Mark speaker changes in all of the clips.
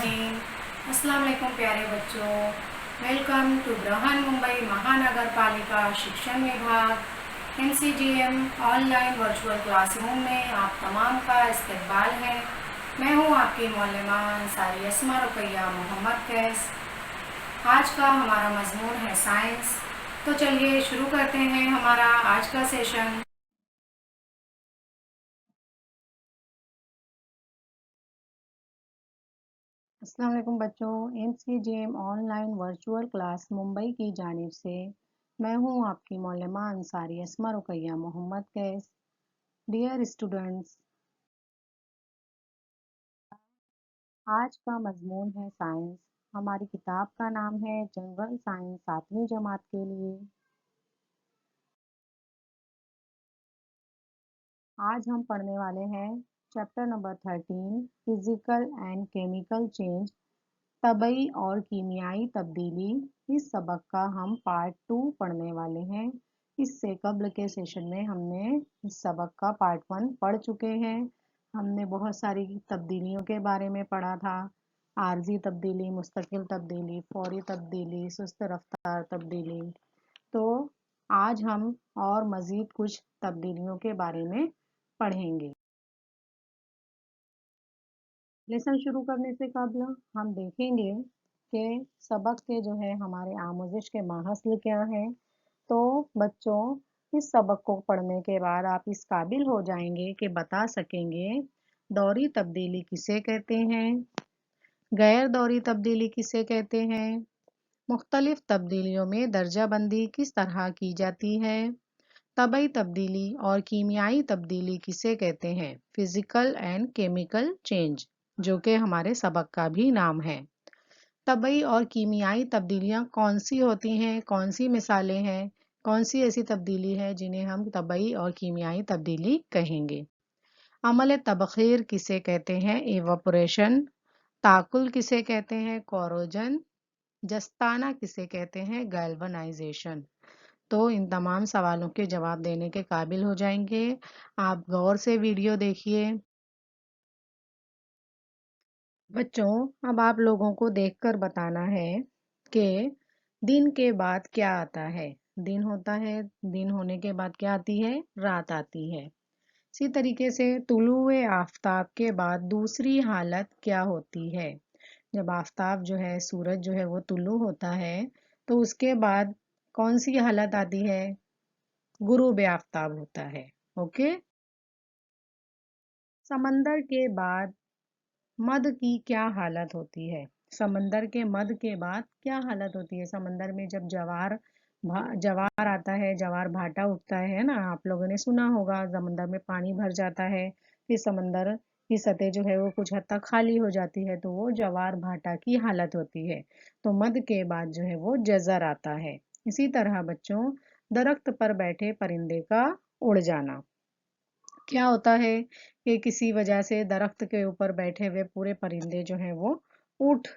Speaker 1: Ajman. अस्सलाम वालेकुम प्यारे बच्चों, वेलकम टू बृहन मुंबई महानगर पालिका शिक्षण विभाग MCGM ऑनलाइन वर्चुअल क्लासरूम में आप तमाम का इस्तकबाल है। मैं हूँ आपकी मौलमा अंसारी अस्मा रुकैया मोहम्मद कैस। आज का हमारा मजमून है साइंस। तो चलिए शुरू करते हैं हमारा आज का सेशन।
Speaker 2: अस्सलाम वालेकुम बच्चों, MCGM online virtual class Mumbai की जानिब से मैं हूं आपकी मौलमा अंसारी अस्मा रुकैया मोहम्मद कैस। डियर स्टूडेंट्स, आज का मजमून है साइंस। हमारी किताब का नाम है जनरल साइंस 7वीं जमात के लिए। आज हम पढ़ने वाले हैं chapter number 13 physical and chemical change, तबई और कीमियाई तब्दीली। इस सबक का हम पार्ट 2 पढ़ने वाले हैं। इससे कब्ल के सेशन में हमने इस सबक का पार्ट 1 पढ़ चुके हैं। हमने बहुत सारी तब्दीलियों के बारे में पढ़ा था। आर्जी तब्दीली, मुस्तकिल तब्दीली, फौरी तब्दीली, सुस्त रफ्तार तब्दीली। तो आज हम और मज़ीद कुछ तब्दीलियों के बारे में पढ़ेंगे। लेसन शुरू करने से कबल हम देखेंगे कि सबक के जो है हमारे आमोजिश के माहसल क्या है। तो बच्चों, इस सबक को पढ़ने के बाद आप इस काबिल हो जाएंगे कि बता सकेंगे दौरी तब्दीली किसे कहते हैं, गैर दौरी तब्दीली किसे कहते हैं, मुख्तलिफ तब्दीलियों में दर्जाबंदी किस तरह की जाती है, तबई तब्दीली और कीमियाई तब्दीली किसे कहते हैं, फिजिकल एंड केमिकल चेंज, जो कि हमारे सबक का भी नाम है। तबई और कीमियाई तब्दीलियां कौन सी होती हैं, कौन सी मिसालें हैं, कौन सी ऐसी तब्दीली है जिन्हें हम तबई और कीमियाई तब्दीली कहेंगे। अमल तबखीर किसे कहते हैं, एवापोरेशन। ताकुल किसे कहते हैं, कोरोजन। जस्ताना किसे कहते हैं, गैल्वनाइजेशन। तो इन तमाम सवालों के जवाब देने के काबिल हो जाएंगे। आप गौर से वीडियो देखिए। बच्चों, अब आप लोगों को देखकर बताना है कि दिन के बाद क्या आता है। दिन होता है, दिन होने के बाद क्या आती है, रात आती है। इसी तरीके से तुलुए आफ्ताब के बाद दूसरी हालत क्या होती है। जब आफ्ताब जो है, सूरज जो है वो तुलु होता है, तो उसके बाद कौन सी हालत आती है, गुरूब आफ्ताब होता है। ओके। समंदर के बाद मद की क्या हालत होती है। समंदर के मद के बाद क्या हालत होती है। समंदर में जब जवार आता है, जवार भाटा उठता है ना, आप लोगों ने सुना होगा। समंदर में पानी भर जाता है, फिर समंदर की सतह जो है वो कुछ हद तक खाली हो जाती है, तो वो जवार भाटा की हालत होती है। तो मद के बाद जो है वो जज़र आता है। इसी तरह बच्चों, दरख्त पर बैठे परिंदे का उड़ जाना। क्या होता है कि किसी वजह से दरख्त के ऊपर बैठे हुए पूरे परिंदे जो हैं वो उठ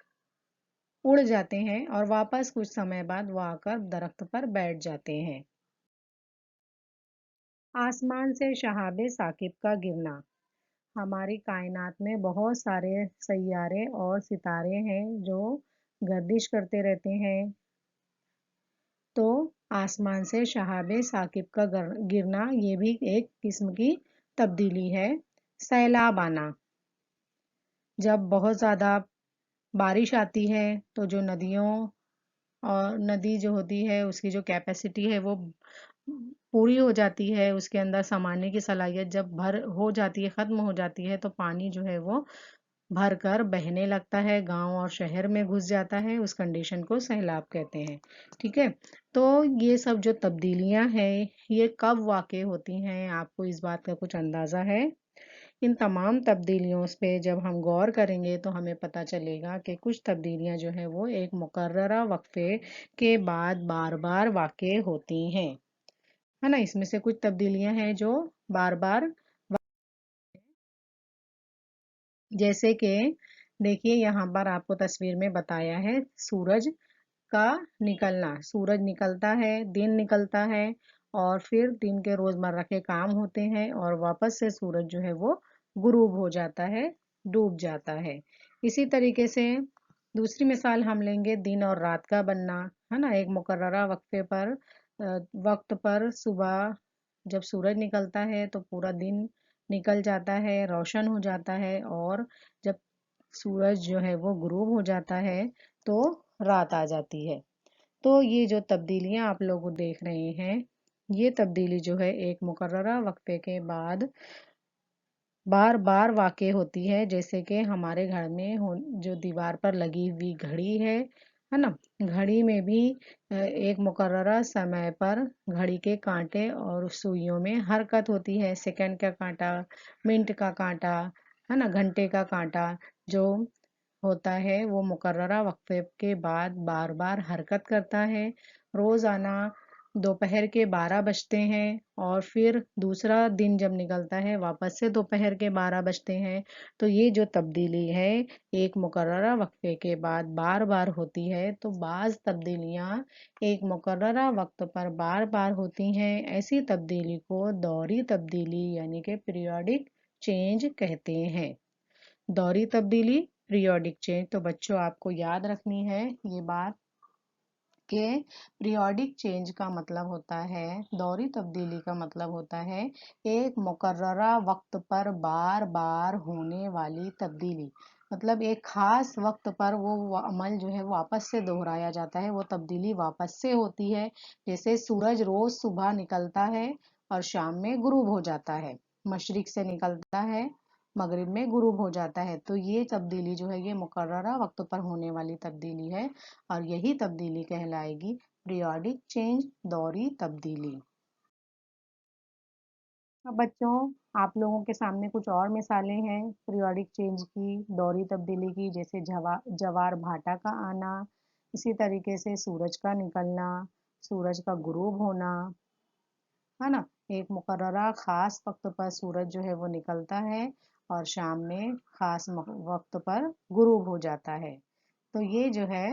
Speaker 2: उड़ जाते हैं और वापस कुछ समय बाद वो आकर दरख्त पर बैठ जाते हैं। आसमान से शहाबे साकिब का गिरना। हमारी कायनात में बहुत सारे सैयारे और सितारे हैं जो गर्दिश करते रहते हैं। तो आसमान से शहाबे साकिब का गिरना ये भी एक किस्म की तब्दीली है। सैलाब आना, जब बहुत ज़्यादा बारिश आती है तो जो नदियों और नदी जो होती है उसकी जो कैपेसिटी है वो पूरी हो जाती है, उसके अंदर समाने की सलाहियत जब भर हो जाती है, ख़त्म हो जाती है, तो पानी जो है वो भर कर बहने लगता है, गांव और शहर में घुस जाता है। उस कंडीशन को सैलाब कहते हैं। ठीक है। तो ये सब जो तब्दीलियां हैं ये कब वाक़ई होती हैं, आपको इस बात का कुछ अंदाज़ा है। इन तमाम तब्दीलियों पे जब हम गौर करेंगे तो हमें पता चलेगा कि कुछ तब्दीलियां जो है वो एक मुकर्ररा वक्फे के बाद बार बार वाक़ई होती हैं, है ना। इसमें से कुछ तब्दीलियां हैं जो बार बार, जैसे कि देखिए यहाँ पर आपको तस्वीर में बताया है सूरज का निकलना। सूरज निकलता है, दिन निकलता है, और फिर दिन के रोजमर्रा के काम होते हैं और वापस से सूरज जो है वो गुरूब हो जाता है, डूब जाता है। इसी तरीके से दूसरी मिसाल हम लेंगे दिन और रात का बनना, है ना। एक मुकर्ररा वक्त पर सुबह जब सूरज निकलता है तो पूरा दिन निकल जाता है, रोशन हो जाता है, और जब सूरज जो है वो गुरूब हो जाता है तो रात आ जाती है। तो ये जो तब्दीलियां आप लोग देख रहे हैं, ये तब्दीली जो है एक मुकर्ररा वक्फे के बाद बार बार वाक़ई होती है। जैसे कि हमारे घर में जो दीवार पर लगी हुई घड़ी है ना। घड़ी में भी एक मुकर्ररा समय पर घड़ी के कांटे और सुइयों में हरकत होती है। सेकंड का कांटा, मिनट का कांटा, है ना, घंटे का कांटा जो होता है वो मुकर्ररा वक्फे के बाद बार बार हरकत करता है। रोज़ाना दोपहर के 12 बजते हैं और फिर दूसरा दिन जब निकलता है वापस से दोपहर के 12 बजते हैं। तो ये जो तब्दीली है एक मुकर्ररा वक्फे के बाद बार बार होती है। तो बाज़ तब्दीलियाँ एक मुकर्ररा वक्त पर बार बार होती हैं। ऐसी तब्दीली को दौरी तब्दीली यानी कि पीरियोडिक चेंज कहते हैं। दौरी तब्दीली, पीरियोडिक चेंज। तो बच्चों आपको याद रखनी है ये बात कि पीरियोडिक चेंज का मतलब होता है, दौरी तब्दीली का मतलब होता है एक मुकर्ररा वक्त पर बार बार होने वाली तब्दीली। मतलब एक खास वक्त पर वो अमल जो है वापस से दोहराया जाता है, वो तब्दीली वापस से होती है। जैसे सूरज रोज सुबह निकलता है और शाम में गुरूब हो जाता है, मशरिक से निकलता है मगरिब में गुरूब हो जाता है। तो ये तब्दीली जो है ये मुकर्ररा वक्त पर होने वाली तब्दीली है और यही तब्दीली कहलाएगी पीरियोडिक चेंज, दौरी तब्दीली। अब बच्चों आप लोगों के सामने कुछ और मिसालें हैं पीरियोडिक चेंज की, दौरी तब्दीली की। जैसे जवार भाटा का आना, इसी तरीके से सूरज का निकलना, सूरज का गुरूब होना, है ना। एक मुकर्ररा खास वक्त पर सूरज जो है वो निकलता है और शाम में खास वक्त पर गुरूब हो जाता है। तो ये जो है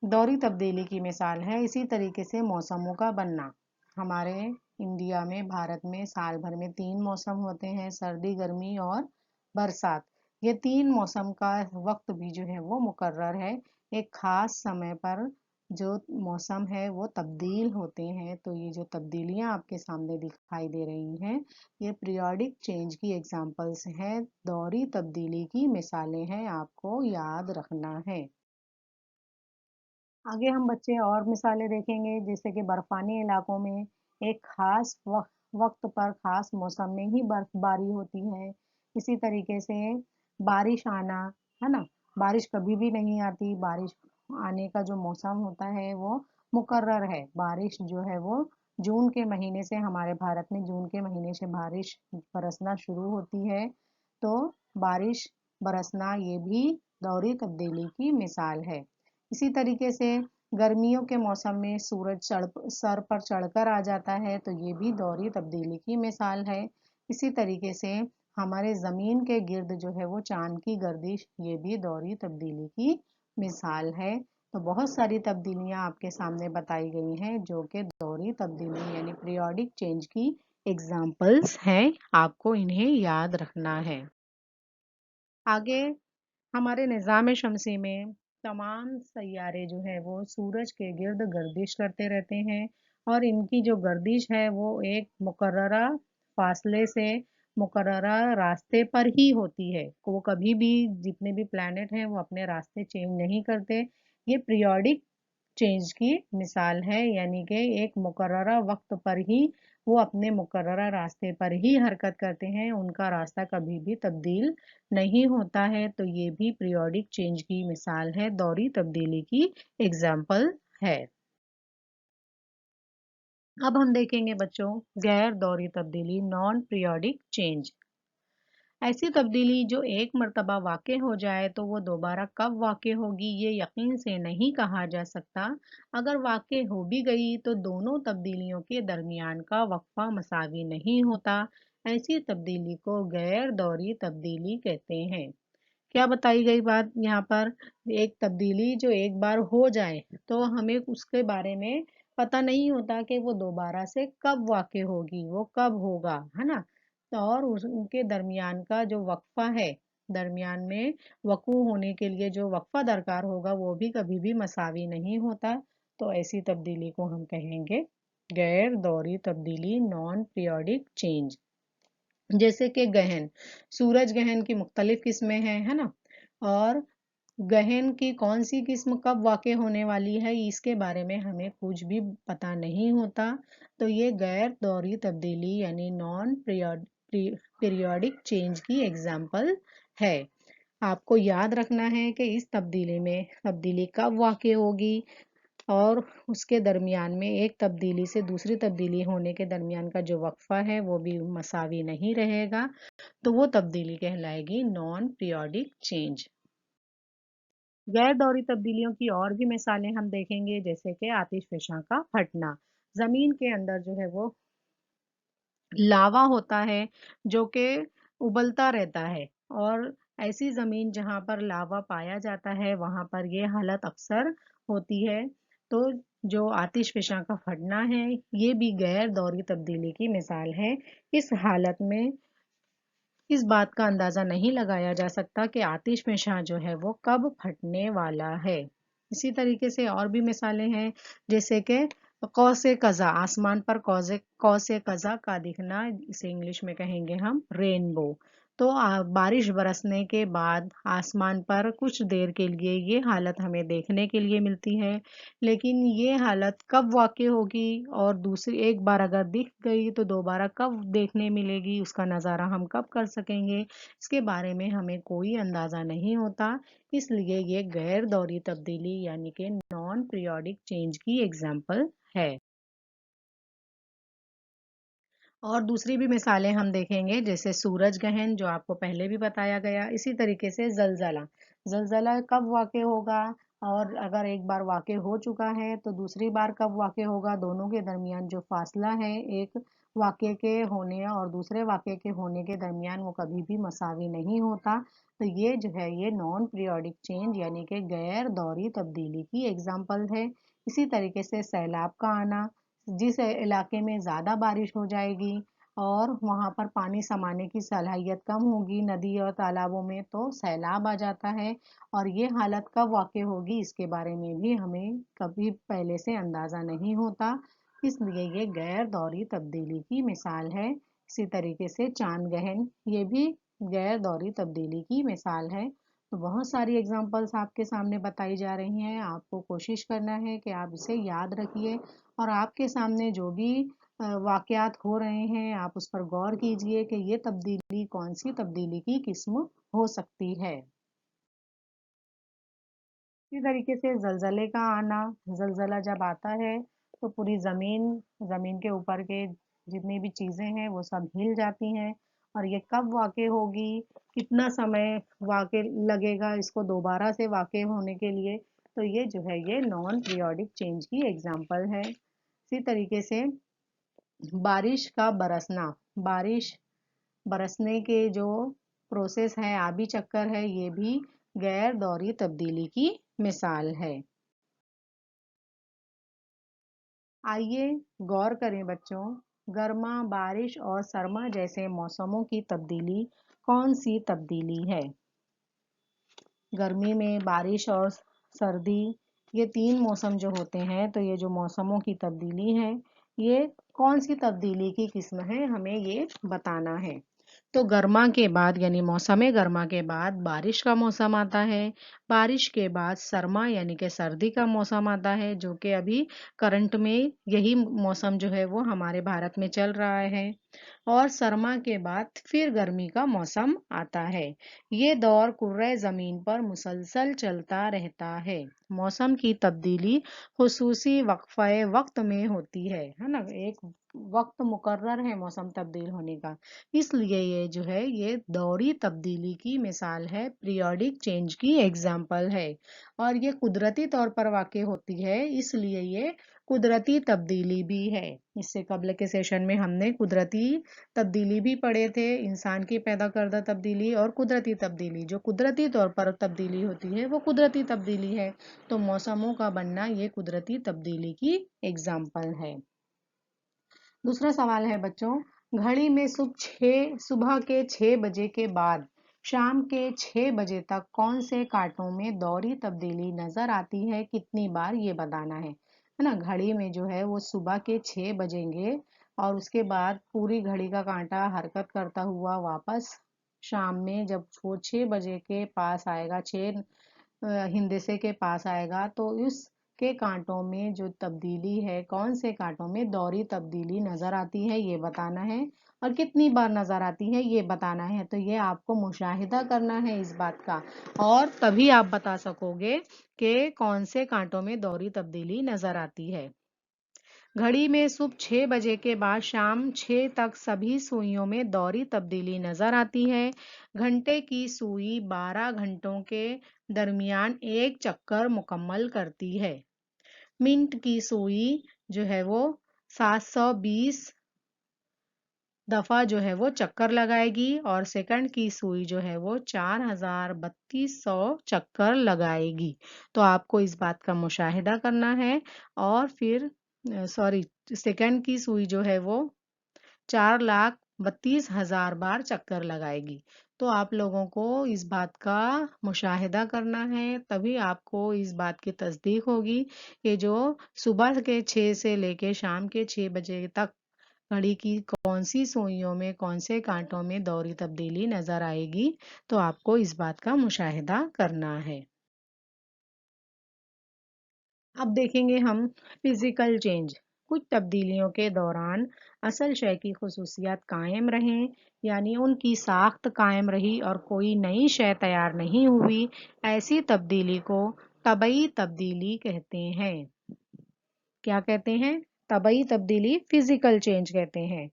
Speaker 2: दौरी तब्दीली की मिसाल है। इसी तरीके से मौसमों का बनना, हमारे इंडिया में, भारत में साल भर में 3 मौसम होते हैं, सर्दी, गर्मी और बरसात। ये 3 मौसम का वक्त भी जो है वो मुकर्रर है। एक खास समय पर जो मौसम है वो तब्दील होते हैं। तो ये जो तब्दीलियां आपके सामने दिखाई दे रही हैं ये पीरियोडिक चेंज की एग्जांपल्स हैं, दौरी तब्दीली की मिसालें हैं, आपको याद रखना है। आगे हम बच्चे और मिसालें देखेंगे, जैसे कि बर्फानी इलाकों में एक खास वक्त पर खास मौसम में ही बर्फबारी होती है। इसी तरीके से बारिश आना, है ना। बारिश कभी भी नहीं आती, बारिश आने का जो मौसम होता है वो मुकर्रर है। बारिश जो है वो जून के महीने से, हमारे भारत में जून के महीने से बारिश बरसना शुरू होती है। तो बारिश बरसना ये भी दौरी तब्दीली की मिसाल है। इसी तरीके से गर्मियों के मौसम में सूरज सर पर चढ़कर आ जाता है, तो ये भी दौरी तब्दीली की मिसाल है। इसी तरीके से हमारे ज़मीन के गिर्द जो है वो चांद की गर्दिश, ये भी दौरी तब्दीली की मिसाल है। तो बहुत सारी तब्दीलियां आपके सामने बताई गई हैं जो कि दौरी तब्दीली यानी पीरियोडिक चेंज की एग्जाम्पल्स हैं, आपको इन्हें याद रखना है। आगे हमारे निज़ाम शमसी में तमाम सैयारे जो है वो सूरज के गिर्द गर्दिश करते रहते हैं और इनकी जो गर्दिश है वो एक मुकर्ररा फासले से, मुकर्ररा रास्ते पर ही होती है। वो कभी भी, जितने भी प्लैनेट हैं वो अपने रास्ते चेंज नहीं करते। ये पीरियोडिक चेंज की मिसाल है, यानी कि एक मुकर्ररा वक्त पर ही वो अपने मुकर्ररा रास्ते पर ही हरकत करते हैं, उनका रास्ता कभी भी तब्दील नहीं होता है। तो ये भी पीरियोडिक चेंज की मिसाल है, दौरी तब्दीली की एग्जाम्पल है। अब हम देखेंगे बच्चों गैर दौरी तब्दीली, नॉन पीरियोडिक चेंज। ऐसी तब्दीली जो एक मर्तबा वाक़ई हो जाए तो वो दोबारा कब वाक़ई होगी ये यकीन से नहीं कहा जा सकता। अगर वाक़ई हो भी गई तो दोनों तब्दीलियों के दरमियान का वक़्फ़ा मसावी नहीं होता। ऐसी तब्दीली को गैर दौरी तब्दीली कहते हैं। क्या बताई गई बात यहाँ पर, एक तब्दीली जो एक बार हो जाए तो हमें उसके बारे में पता नहीं होता कि वो दोबारा से कब वाक़ई होगी, वो कब होगा, है ना। तो और उनके दरमियान का जो वक्फा है दरमियान में वक़ूफ़ होने के लिए जो वक़फ़ा दरकार होगा वो भी कभी भी मसावी नहीं होता। तो ऐसी तब्दीली को हम कहेंगे गैर दौरी तब्दीली, नॉन पीरियोडिक चेंज। जैसे कि गहन, सूरज गहन की मुख्तलिफ किस्में हैं, है ना? और गहन की कौन सी किस्म कब वाक़ई होने वाली है इसके बारे में हमें कुछ भी पता नहीं होता। तो ये गैर दौरी तब्दीली यानी नॉन पीरियोडिक चेंज की एग्जाम्पल है। आपको याद रखना है कि इस तब्दीली कब वाक़ई होगी और उसके दरमियान में एक तब्दीली से दूसरी तब्दीली होने के दरमियान का जो वक्फा है वो भी मसावी नहीं रहेगा। तो वो तब्दीली कहलाएगी नॉन पीरियोडिक चेंज। गैर दौरी तब्दीलियों की और भी मिसालें हम देखेंगे, जैसे कि आतिशफ़िशां का फटना। ज़मीन के अंदर जो है वो लावा होता है जो कि उबलता रहता है, और ऐसी ज़मीन जहाँ पर लावा पाया जाता है वहाँ पर ये हालत अक्सर होती है। तो जो आतिशफ़िशां का फटना है ये भी गैर दौरी तब्दीली की मिसाल है। इस हालत में इस बात का अंदाज़ा नहीं लगाया जा सकता कि आतिशफ़िशां जो है वो कब फटने वाला है। इसी तरीके से और भी मिसालें हैं, जैसे कि कौसे कज़ा, आसमान पर कौसे कज़ा का दिखना, इसे इंग्लिश में कहेंगे हम रेनबो। तो बारिश बरसने के बाद आसमान पर कुछ देर के लिए ये हालत हमें देखने के लिए मिलती है, लेकिन ये हालत कब वाक़ई होगी और दूसरी एक बार अगर दिख गई तो दोबारा कब देखने मिलेगी, उसका नज़ारा हम कब कर सकेंगे, इसके बारे में हमें कोई अंदाज़ा नहीं होता। इसलिए ये गैर दौरी तब्दीली यानी कि नॉन पीरियोडिक चेंज की एग्जाम्पल है। और दूसरी भी मिसालें हम देखेंगे, जैसे सूरज ग्रहण जो आपको पहले भी बताया गया, इसी तरीके से ज़लज़ला। ज़लज़ला कब वाक़ई होगा और अगर एक बार वाक़ई हो चुका है तो दूसरी बार कब वाक़ई होगा, दोनों के दरमियान जो फ़ासला है एक वाक़ये के होने और दूसरे वाक़ये के होने के दरमियान वो कभी भी मसावी नहीं होता। तो ये जो है ये नॉन पीरियोडिक चेंज यानी कि गैर दौरी तब्दीली की एग्ज़ाम्पल है। इसी तरीके से सैलाब का आना, जिस इलाके में ज़्यादा बारिश हो जाएगी और वहाँ पर पानी समाने की सलाहियत कम होगी नदी और तालाबों में, तो सैलाब आ जाता है। और ये हालत कब वाक़ई होगी इसके बारे में भी हमें कभी पहले से अंदाज़ा नहीं होता। इसलिए ये गैर दौरी तब्दीली की मिसाल है। इसी तरीके से चाँद ग्रहण, ये भी गैर दौरी तब्दीली की मिसाल है। तो बहुत सारी एग्जांपल्स आपके सामने बताई जा रही हैं। आपको कोशिश करना है कि आप इसे याद रखिए और आपके सामने जो भी वाक़यात हो रहे हैं आप उस पर गौर कीजिए कि ये तब्दीली कौन सी तब्दीली की किस्म हो सकती है। इसी तरीके से ज़लज़ले का आना, ज़लज़ला जब आता है तो पूरी ज़मीन के ऊपर के जितनी भी चीज़ें हैं वो सब हिल जाती हैं। और ये कब वाक़ई होगी, कितना समय वाक़ई लगेगा इसको दोबारा से वाक़ई होने के लिए, तो ये जो है ये नॉन पीरियोडिक चेंज की एग्जांपल है। इसी तरीके से बारिश का बरसना, बारिश बरसने के जो प्रोसेस है, आबी चक्कर है, ये भी गैर दौरी तब्दीली की मिसाल है। आइए गौर करें बच्चों, गर्मा, बारिश और सरमा जैसे मौसमों की तब्दीली कौन सी तब्दीली है? गर्मी में बारिश और सर्दी, ये तीन मौसम जो होते हैं, तो ये जो मौसमों की तब्दीली है ये कौन सी तब्दीली की किस्म है हमें ये बताना है। तो गर्मा के बाद यानी मौसम गर्मा के बाद बारिश का मौसम आता है। बारिश के बाद सरमा यानी कि सर्दी का मौसम आता है, जो कि अभी करंट में यही मौसम जो है वो हमारे भारत में चल रहा है। और सरमा के बाद फिर गर्मी का मौसम आता है। ये दौर कुर्रे ज़मीन पर मुसलसल चलता रहता है। मौसम की तब्दीली खुसूसी वक्फ़े वक्त में होती है ना? एक वक्त मुकर्रर है मौसम तब्दील होने का। इसलिए ये जो है ये दौरी तब्दीली की मिसाल है, पीरियोडिक चेंज की एग्जाम्पल है। और ये कुदरती तौर पर वाक़ई होती है, इसलिए ये कुदरती तब्दीली भी है। इससे कबल के सेशन में हमने कुदरती तब्दीली भी पढ़े थे, इंसान की पैदा करदा तब्दीली और कुदरती तब्दीली। जो कुदरती तौर पर तब्दीली होती है वो कुदरती तब्दीली है। तो मौसमों का बनना ये कुदरती तब्दीली की एग्जाम्पल है। दूसरा सवाल है बच्चों, घड़ी में सुबह के 6 बजे के बाद शाम के 6 बजे तक कौन से कांटों में दोहरी तब्दीली नजर आती है, कितनी बार, ये बताना है ना। घड़ी में जो है वो सुबह के 6 बजेंगे और उसके बाद पूरी घड़ी का कांटा हरकत करता हुआ वापस शाम में जब वो 6 बजे के पास आएगा, 6 हिंदसे के पास आएगा, तो उसके कांटों में जो तब्दीली है, कौन से कांटों में दोहरी तब्दीली नजर आती है, ये बताना है। और कितनी बार नजर आती है ये बताना है। तो ये आपको मुशाहिदा करना है इस बात का, और तभी आप बता सकोगे कि कौन से कांटों में दोहरी तब्दीली नजर आती है। घड़ी में सुबह 6 बजे के बाद शाम 6 तक सभी सुइयों में दोहरी तब्दीली नजर आती है। घंटे की सुई 12 घंटों के दरमियान एक चक्कर मुकम्मल करती है। मिनट की सुई जो है वो 720 दफा जो है वो चक्कर लगाएगी और सेकंड की सुई जो है वो 4300 चक्कर लगाएगी। तो आपको इस बात का मुशाहिदा करना है। और फिर सेकंड की सुई जो है वो 4,32,000 बार चक्कर लगाएगी। तो आप लोगों को इस बात का मुशाहिदा करना है, तभी आपको इस बात की तस्दीक होगी कि जो सुबह के 6 से लेके शाम के 6 बजे तक घड़ी की कौन सी सुइयों में, कौन से कांटों में दोहरी तब्दीली नजर आएगी। तो आपको इस बात का मुशाहिदा करना है। अब देखेंगे हम फिजिकल चेंज। कुछ तब्दीलियों के दौरान असल शय की खसूसियात कायम रहें, यानी उनकी साख्त कायम रही और कोई नई शय तैयार नहीं हुई, ऐसी तब्दीली को तबई तब्दीली कहते हैं। क्या कहते हैं? तबई तब्दीली, फिजिकल चेंज कहते हैं,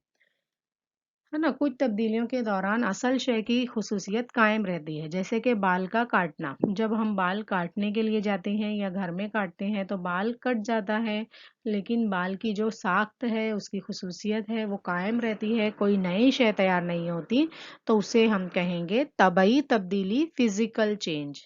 Speaker 2: है ना। कुछ तब्दीलियों के दौरान असल शय की खुसूसियत कायम रहती है, जैसे कि बाल का काटना। जब हम बाल काटने के लिए जाते हैं या घर में काटते हैं तो बाल कट जाता है, लेकिन बाल की जो साख्त है, उसकी खुसूसियत है, वो कायम रहती है, कोई नई शय तैयार नहीं होती। तो उसे हम कहेंगे तबई तब्दीली, फिजिकल चेंज।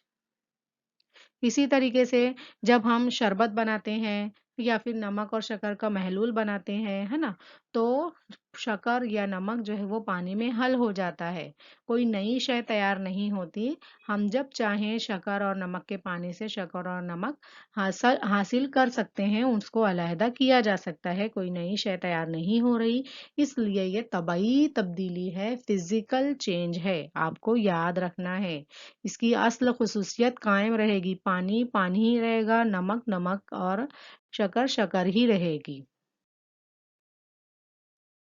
Speaker 2: इसी तरीके से जब हम शरबत बनाते हैं या फिर नमक और शक्कर का महलूल बनाते हैं, है ना, तो शक्कर या नमक जो है वो पानी में हल हो जाता है, कोई नई शय तैयार नहीं होती। हम जब चाहें शक्कर और नमक के पानी से शक्कर और नमक हासिल हासिल कर सकते हैं, उसको अलहदा किया जा सकता है, कोई नई शय तैयार नहीं हो रही। इसलिए ये तबई तब्दीली है, फिजिकल चेंज है, आपको याद रखना है। इसकी असल खुसूसियत कायम रहेगी, पानी पानी ही रहेगा, नमक नमक और शक्कर शक्कर ही रहेगी।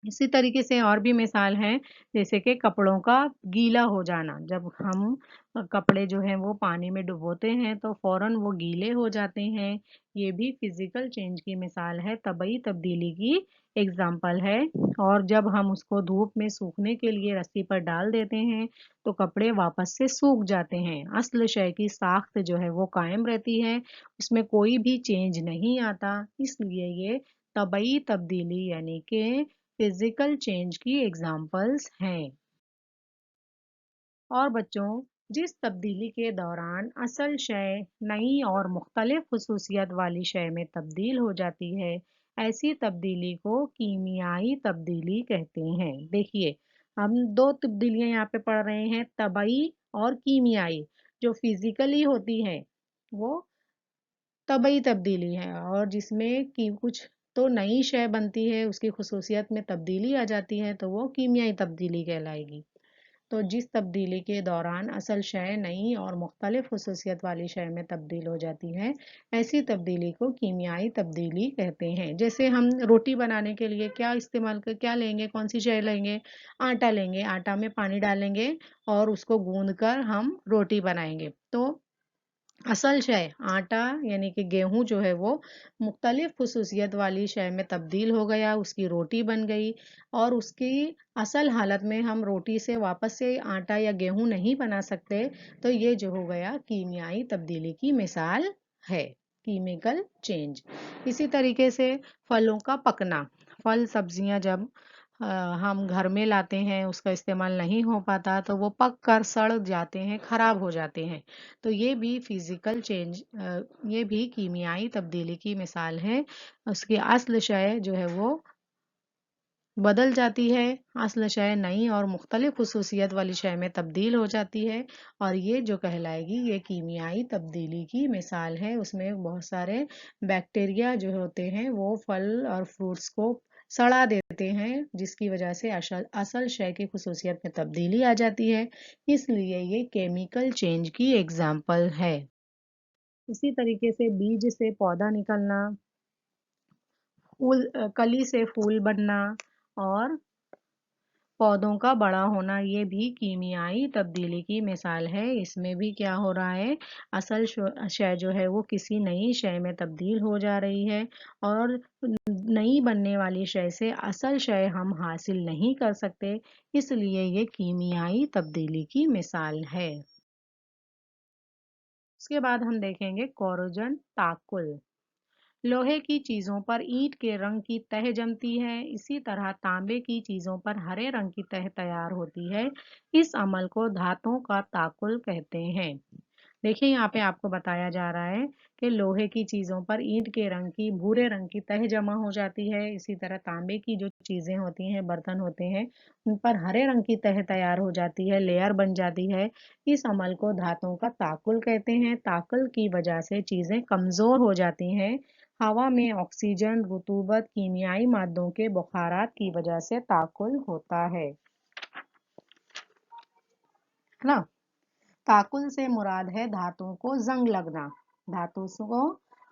Speaker 2: इसी तरीके से और भी मिसाल है, जैसे कि कपड़ों का गीला हो जाना। जब हम कपड़े जो हैं वो पानी में डुबोते हैं तो फौरन वो गीले हो जाते हैं। ये भी फिजिकल चेंज की मिसाल है, तबई तब्दीली की एग्जाम्पल है। और जब हम उसको धूप में सूखने के लिए रस्सी पर डाल देते हैं तो कपड़े वापस से सूख जाते हैं, असल शय की साख्त जो है वो कायम रहती है, उसमें कोई भी चेंज नहीं आता। इसलिए ये तबई तब्दीली यानी कि फिजिकल चेंज की एग्जाम्पल्स हैं। और बच्चों, जिस तब्दीली के दौरान असल शय नई और मुख्तलिफ खसूसियत वाली शय में तब्दील हो जाती है, ऐसी तब्दीली को कीमियाई तब्दीली कहते हैं। देखिए, हम दो तब्दीलियां यहाँ पे पढ़ रहे हैं, तबई और कीमियाई। जो फिजिकली होती है वो तबई तब्दीली है, और जिसमें कि कुछ तो नई शय बनती है, उसकी खसूसियत में तब्दीली आ जाती है, तो वो कीमियाई तब्दीली कहलाएगी। तो जिस तब्दीली के दौरान असल शय नई और मुख्तलिफ खसूसियत वाली शय में तब्दील हो जाती है, ऐसी तब्दीली को कीमियाई तब्दीली कहते हैं। जैसे हम रोटी बनाने के लिए क्या लेंगे, कौन सी शय लेंगे? आटा लेंगे, आटा में पानी डालेंगे और उसको गूंद कर हम रोटी बनाएंगे। तो असल शय आटा यानी कि गेहूं जो है वो मुख्तलिफ खसूसियत वाली शय में तब्दील हो गया, उसकी रोटी बन गई। और उसकी असल हालत में हम रोटी से वापस से आटा या गेहूं नहीं बना सकते, तो ये जो हो गया कीमियाई तब्दीली की मिसाल है, कीमिकल चेंज। इसी तरीके से फलों का पकना। फल सब्जियां जब हम घर में लाते हैं, उसका इस्तेमाल नहीं हो पाता, तो वो पक कर सड़ जाते हैं, खराब हो जाते हैं। तो ये भी फिजिकल चेंज, ये भी कीमियाई तब्दीली की मिसाल है। उसकी असल शय जो है वो बदल जाती है, असल शय नई और मुख्तलिफ खसूसियत वाली शय में तब्दील हो जाती है, और ये जो कहलाएगी ये कीमियाई तब्दीली की मिसाल है। उसमें बहुत सारे बैक्टीरिया जो होते हैं वो फल और फ्रूट्स को सड़ा देते हैं, जिसकी वजह से असल शय की खसूसियत में तब्दीली आ जाती है। इसलिए ये केमिकल चेंज की एग्जाम्पल है। इसी तरीके से बीज से पौधा निकलना, कली से फूल बनना और पौधों का बड़ा होना, ये भी कीमियाई तब्दीली की मिसाल है। इसमें भी क्या हो रहा है, असल शय जो है वो किसी नई शय में तब्दील हो जा रही है, और नई बनने वाली शय से असल शय हम हासिल नहीं कर सकते, इसलिए ये कीमियाई तब्दीली की मिसाल है। उसके बाद हम देखेंगे कोरोजन ताकुल। लोहे की चीजों पर ईंट के रंग की तह जमती है, इसी तरह तांबे की चीजों पर हरे रंग की तह तैयार होती है। इस अमल को धातुओं का ताकुल कहते हैं। देखिए यहाँ पे आपको बताया जा रहा है कि लोहे की चीजों पर ईंट के रंग की, भूरे रंग की तह जमा हो जाती है। इसी तरह तांबे की जो चीजें होती हैं, बर्तन होते हैं, उन पर हरे रंग की तह तैयार हो जाती है, लेयर बन जाती है। इस अमल को धातुओं का ताकुल कहते हैं। ताकुल की वजह से चीजें कमजोर हो जाती हैं। हवा में ऑक्सीजन, रुतूबत, कीमियाई मादों के बुखारात की वजह से ताकुल होता है ना। ताकुल से मुराद है धातुओं को जंग लगना। धातु को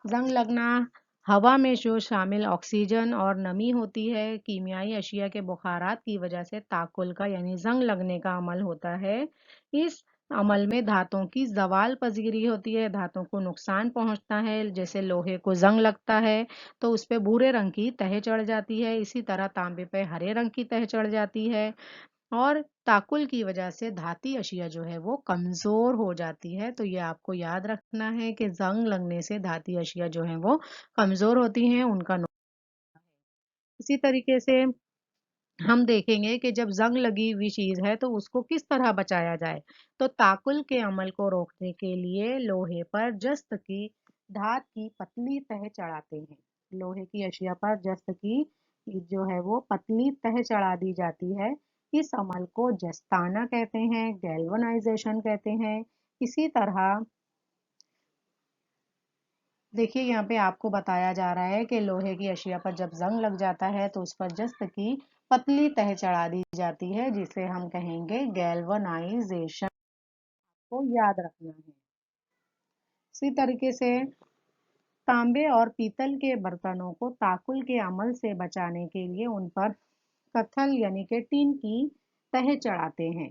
Speaker 2: जंग लगना, हवा में जो शामिल ऑक्सीजन और नमी होती है, कीमियाई अशिया के बुखारात की वजह से ताकुल का यानी जंग लगने का अमल होता है। इस अमल में धातुओं की जवाल पजीरी होती है, धातुओं को नुकसान पहुंचता है। जैसे लोहे को जंग लगता है तो उस पे भूरे रंग की तह चढ़ जाती है, इसी तरह तांबे पे हरे रंग की तह चढ़ जाती है, और ताकुल की वजह से धाती अशिया जो है वो कमजोर हो जाती है। तो ये आपको याद रखना है कि जंग लगने से धाती अशिया जो है वो कमजोर होती हैं, उनका इसी तरीके से हम देखेंगे कि जब जंग लगी हुई चीज है तो उसको किस तरह बचाया जाए। तो ताकुल के अमल को रोकने के लिए लोहे पर जस्त की धात की पतली तह चढ़ाते हैं। लोहे की अशिया पर जस्त की जो है वो पतली तह चढ़ा दी जाती है। इस अमल को जस्ताना कहते हैं, गैल्वनाइजेशन कहते हैं। इसी तरह देखिए यहाँ पे आपको बताया जा रहा है कि लोहे की अशिया पर जब जंग लग जाता है तो उस पर जस्त की पतली तह चढ़ा दी जाती है, जिसे हम कहेंगे गैल्वनाइजेशन, को याद रखना है। इसी तरीके से तांबे और पीतल के बर्तनों को ताकुल के अमल से बचाने के लिए उन पर कत्थल यानी कि टिन की तह चढ़ाते हैं।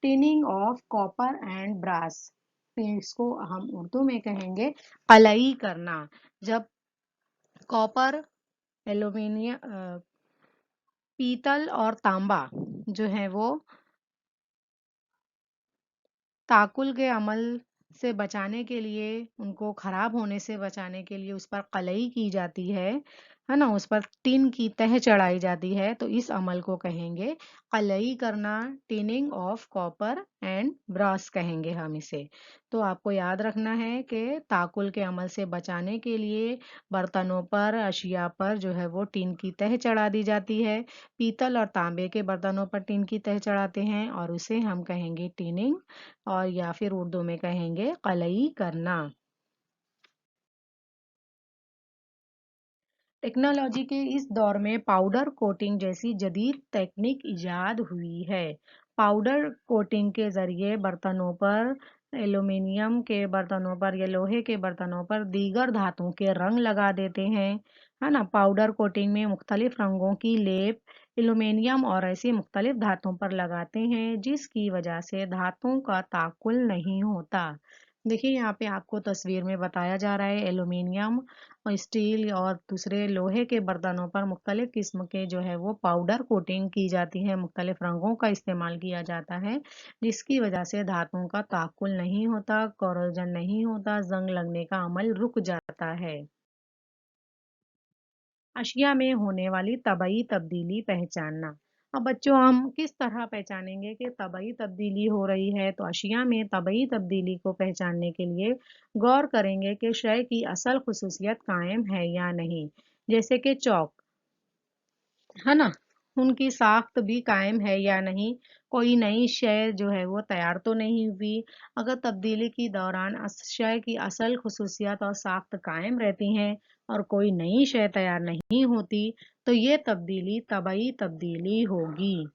Speaker 2: Tinning of copper and brass, इसको हम उर्दू में कहेंगे कलई करना। जब कॉपर, एल्यूमिनियम, पीतल और तांबा जो है वो ताकुल के अमल से बचाने के लिए, उनको खराब होने से बचाने के लिए उस पर कलई की जाती है ना, उस पर टिन की तह चढ़ाई जाती है, तो इस अमल को कहेंगे कलई करना, tinning of copper and brass कहेंगे हम इसे। तो आपको याद रखना है कि ताकुल के अमल से बचाने के लिए बर्तनों पर, अशिया पर जो है वो टिन की तह चढ़ा दी जाती है। पीतल और तांबे के बर्तनों पर टिन की तह चढ़ाते हैं और उसे हम कहेंगे टिनिंग, और या फिर उर्दू में कहेंगे कलई करना। टेक्नोलॉजी के इस दौर में पाउडर कोटिंग जैसी जदीद तकनीक इजाद हुई है। पाउडर कोटिंग के जरिए बर्तनों पर, एल्यूमीनियम के बर्तनों पर या लोहे के बर्तनों पर दीगर धातुओं के रंग लगा देते हैं, है ना। पाउडर कोटिंग में मुख्तलिफ रंगों की लेप एल्यूमीनियम और ऐसी मुख्तलिफ धातुओं पर लगाते हैं, जिसकी वजह से धातुओं का ताकुल नहीं होता। देखिए यहाँ पे आपको तस्वीर में बताया जा रहा है एल्यूमीनियम और स्टील और दूसरे लोहे के बर्तनों पर मुख्तलिफ किस्म के जो है वो पाउडर कोटिंग की जाती है, मुख्तलिफ रंगों का इस्तेमाल किया जाता है, जिसकी वजह से धातुओं का ताकुल नहीं होता, कोरोजन नहीं होता, जंग लगने का अमल रुक जाता है। अशिया में होने वाली तबई तब्दीली पहचानना। अब बच्चों हम किस तरह पहचानेंगे कि तबई तब्दीली हो रही है। तो अशिया में तबई तब्दीली को पहचानने के लिए गौर करेंगे कि शय की असल खसूसियत कायम है या नहीं। जैसे कि चौक, है ना, उनकी साख्त भी कायम है या नहीं, कोई नई शय जो है वो तैयार तो नहीं हुई। अगर तब्दीली के दौरान शय की असल खसूसियात और साख्त कायम रहती हैं और कोई नई शय तैयार नहीं होती, तो ये तब्दीली तबई तब्दीली होगी।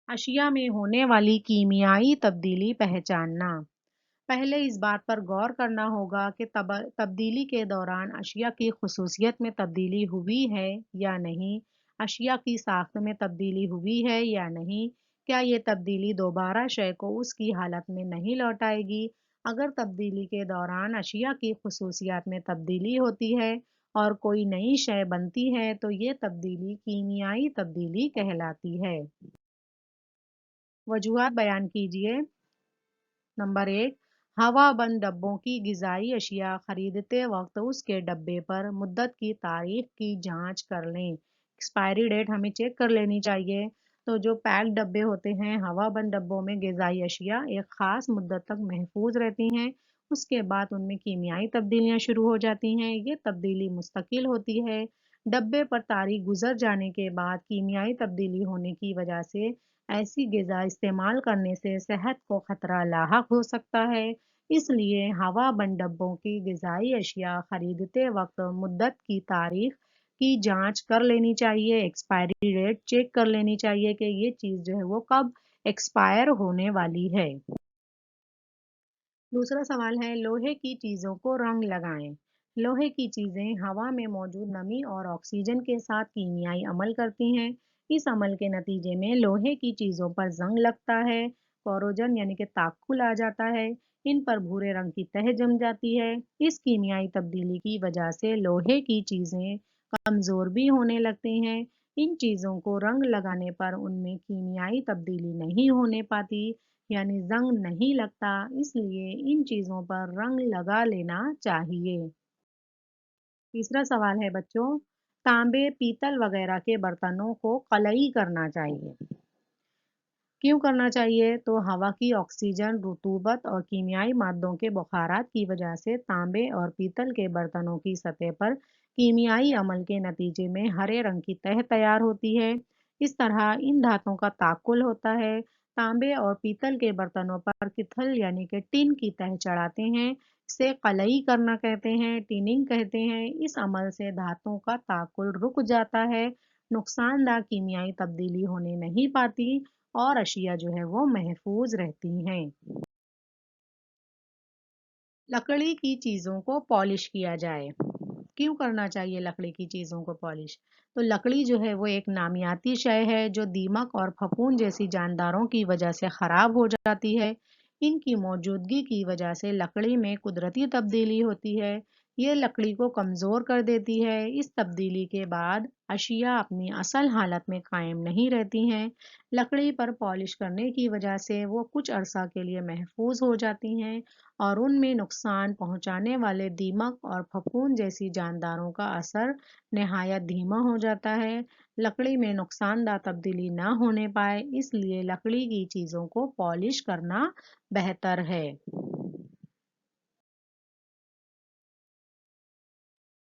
Speaker 2: अशिया में होने वाली कीमियाई तब्दीली पहचानना। पहले इस बात पर गौर करना होगा कि तब्दीली के दौरान अशिया की खसूसियत में तब्दीली हुई है या नहीं, अशिया की साख्त में तब्दीली हुई है या नहीं, क्या ये तब्दीली दोबारा शय को उसकी हालत में नहीं लौटाएगी। अगर तब्दीली के दौरान अशिया की खसूसियात में तब्दीली होती है और कोई नई शय बनती है तो ये तब्दीली कीमियाई तब्दीली कहलाती है। वजूहात बयान कीजिए। नंबर 1, हवा बंद डब्बों की ग़िज़ाई अशिया खरीदते वक्त उसके डब्बे पर मुद्दत की तारीख की जांच कर लें। एक्सपायरी डेट हमें चेक कर लेनी चाहिए। तो जो पैक डब्बे होते हैं, हवा बंद डब्बों में ग़िज़ाई अशिया एक ख़ास मुद्दत तक महफूज रहती हैं। उसके बाद उनमें कीमियाई तब्दीलियाँ शुरू हो जाती हैं। ये तब्दीली मुस्तकिल होती है। डब्बे पर तारीख गुजर जाने के बाद कीमियाई तब्दीली होने की वजह से ऐसी ग़िज़ा इस्तेमाल करने से सेहत को खतरा लाहक हो सकता है। इसलिए हवा बंद डब्बों की ग़िज़ाई अशिया खरीदते वक्त मुद्दत की तारीख की जांच कर लेनी चाहिए, एक्सपायरी डेट चेक कर लेनी चाहिए कि ये चीज़ जो है वो कब एक्सपायर होने वाली है। दूसरा सवाल है, लोहे की चीज़ों को रंग लगाएं। लोहे की चीज़ें हवा में मौजूद नमी और ऑक्सीजन के साथ कीमियाई अमल करती हैं। इस अमल के नतीजे में लोहे की चीज़ों पर जंग लगता है, कोरोजन यानी कि ताक़ुल आ जाता है, इन पर भूरे रंग की तह जम जाती है। इस कीमियाई तब्दीली की वजह से लोहे की चीज़ें कमज़ोर भी होने लगती हैं। इन चीज़ों को रंग लगाने पर उनमें कीमियाई तब्दीली नहीं होने पाती, यानी जंग नहीं लगता, इसलिए इन चीज़ों पर रंग लगा लेना चाहिए। तीसरा सवाल है बच्चों, तांबे, पीतल वगैरह के बर्तनों को कलई करना चाहिए। क्यों करना चाहिए? तो हवा की ऑक्सीजन, रुतूबत और कीमियाई मादों के बुखारात की वजह से तांबे और पीतल के बर्तनों की सतह पर कीमियाई अमल के नतीजे में हरे रंग की तह तैयार होती है। इस तरह इन धातुओं का ताकुल होता है। तांबे और पीतल के बर्तनों पर किथल यानी कि टिन की तह चढ़ाते हैं। इसे कलई करना कहते हैं, टिनिंग कहते हैं। इस अमल से धातुओं का ताकुल रुक जाता है, नुकसानदायक कीमियाई तब्दीली होने नहीं पाती और अशिया जो है वो महफूज रहती हैं। लकड़ी की चीज़ों को पॉलिश किया जाए। क्यों करना चाहिए लकड़ी की चीज़ों को पॉलिश? तो लकड़ी जो है वो एक नामियाती शय है जो दीमक और फफूंद जैसी जानदारों की वजह से ख़राब हो जाती है। इनकी मौजूदगी की वजह से लकड़ी में कुदरती तब्दीली होती है। ये लकड़ी को कमज़ोर कर देती है। इस तब्दीली के बाद अशिया अपनी असल हालत में कायम नहीं रहती हैं। लकड़ी पर पॉलिश करने की वजह से वो कुछ अरसा के लिए महफूज हो जाती हैं और उनमें नुकसान पहुंचाने वाले दीमक और फफूंद जैसी जानदारों का असर नहायत धीमा हो जाता है। लकड़ी में नुकसानदायक तब्दीली ना होने पाए, इसलिए लकड़ी की चीज़ों को पॉलिश करना बेहतर है।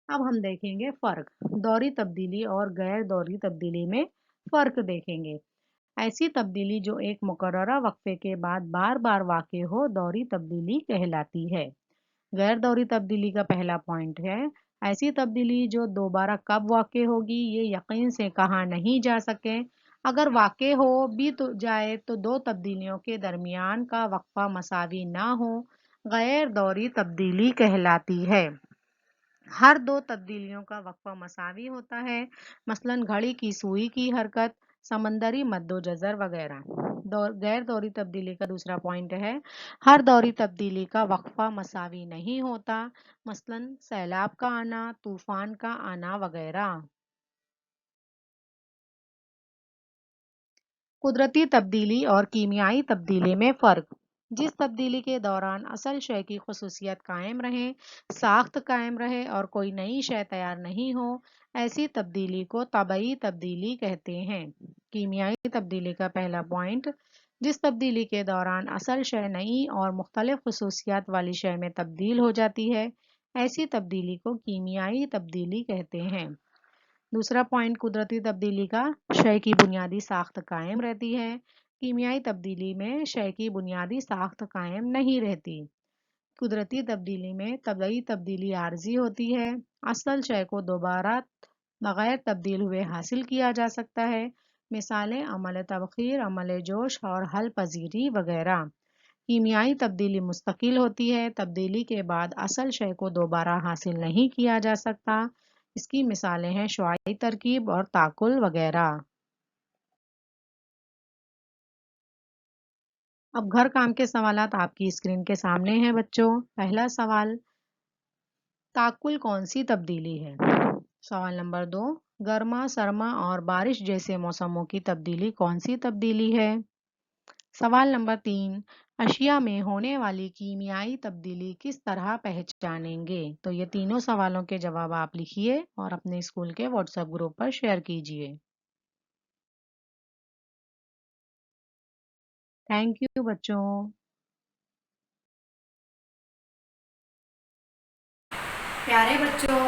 Speaker 2: अब हम देखेंगे फ़र्क, दौरी तब्दीली और गैर दौरी तब्दीली में फ़र्क देखेंगे। ऐसी तब्दीली जो एक मुकर्ररा वक्फे के बाद बार बार वाक़ई हो, दौरी तब्दीली कहलाती है। गैर दौरी तब्दीली का पहला पॉइंट है, ऐसी तब्दीली जो दोबारा कब वाक़ई होगी ये यकीन से कहा नहीं जा सके। अगर वाक़ई हो भी तो जाए तो दो तब्दीलियों के दरमियान का वक्फा मसावी ना हो, गैर दौरी तब्दीली कहलाती है। हर दो तब्दीलियों का वक्फा मसावी होता है, मसलन घड़ी की सुई की हरकत, समंदरी मद्दोजज़र वगैरह। गैर दौरी तब्दीली का दूसरा पॉइंट है, हर दौरी तब्दीली का वक्फा मसावी नहीं होता, मसलन सैलाब का आना, तूफान का आना वगैरह। कुदरती तब्दीली और कीमियाई तब्दीली में फ़र्क। जिस तब्दीली के दौरान असल शय की खसूसियत कायम रहे, साख्त कायम रहे और कोई नई शय तैयार नहीं हो, ऐसी तब्दीली को तबई तब्दीली कहते हैं। कीमियाई तब्दीली का पहला पॉइंट, जिस तब्दीली के दौरान असल शय नई और मुख्तलिफ खसूसियात वाली शय में तब्दील हो जाती है, ऐसी तब्दीली को कीमियाई तब्दीली कहते हैं। दूसरा पॉइंट, कुदरती तब्दीली का शय की बुनियादी साख्त कायम रहती है। कीमियाई तब्दीली में शय की बुनियादी साख्त कायम नहीं रहती। कुदरती तब्दीली में तबई तब्दीली आर्जी होती है। असल शय को दोबारा बगैर तब्दील हुए हासिल किया जा सकता है। मिसालें अमल तबखीर, अमल जोश और हल पजीरी वगैरह। कीमियाई तब्दीली मुस्तकिल होती है। तब्दीली के बाद असल शय को दोबारा हासिल नहीं किया जा सकता। इसकी मिसालें हैं शुआई तरकीब और ताकुल वगैरह। अब घर काम के सवालात आपकी स्क्रीन के सामने हैं बच्चों। पहला सवाल, ताकुल कौन सी तब्दीली है? सवाल नंबर 2, गर्मा सरमा और बारिश जैसे मौसमों की तब्दीली कौन सी तब्दीली है? सवाल नंबर 3, अशिया में होने वाली कीमियाई तब्दीली किस तरह पहचानेंगे? तो ये तीनों सवालों के जवाब आप लिखिए और अपने स्कूल के व्हाट्सएप ग्रुप पर शेयर कीजिए। थैंक यू बच्चों।
Speaker 1: प्यारे बच्चों,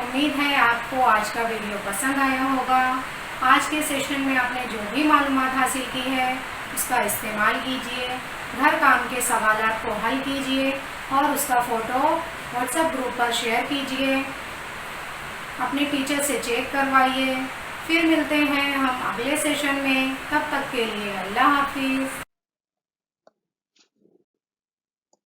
Speaker 1: उम्मीद है आपको आज का वीडियो पसंद आया होगा। आज के सेशन में आपने जो भी मालूमात हासिल की है उसका इस्तेमाल कीजिए, घर काम के सवालात को हल कीजिए और उसका फ़ोटो व्हाट्सएप ग्रुप पर शेयर कीजिए। अपने टीचर से चेक करवाइए। फिर मिलते हैं हम अगले सेशन में। तब तक के लिए अल्लाह हाफिज़।